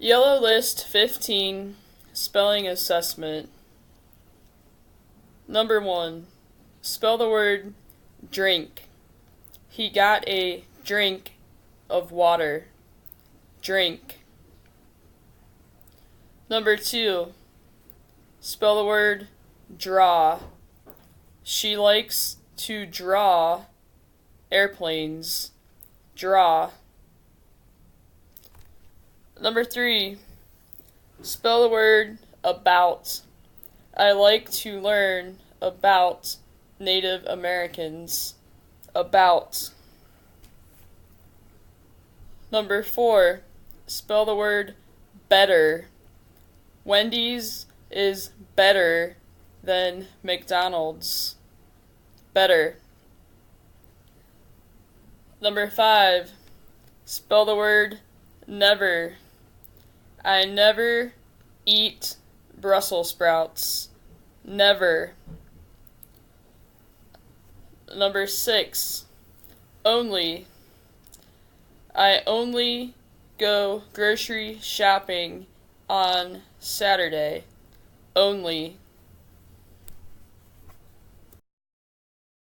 Yellow List 15 Spelling Assessment. Number 1. Spell the word drink. He got a drink of water. Drink. Number 2. Spell the word draw. She likes to draw airplanes. Draw. Number 3. Spell the word about. I like to learn about Native Americans. About. Number 4. Spell the word better. Wendy's is better than McDonald's. Better. Number 5. Spell the word never. I never eat Brussels sprouts. Never. Number 6. Only. I only go grocery shopping on Saturday. Only.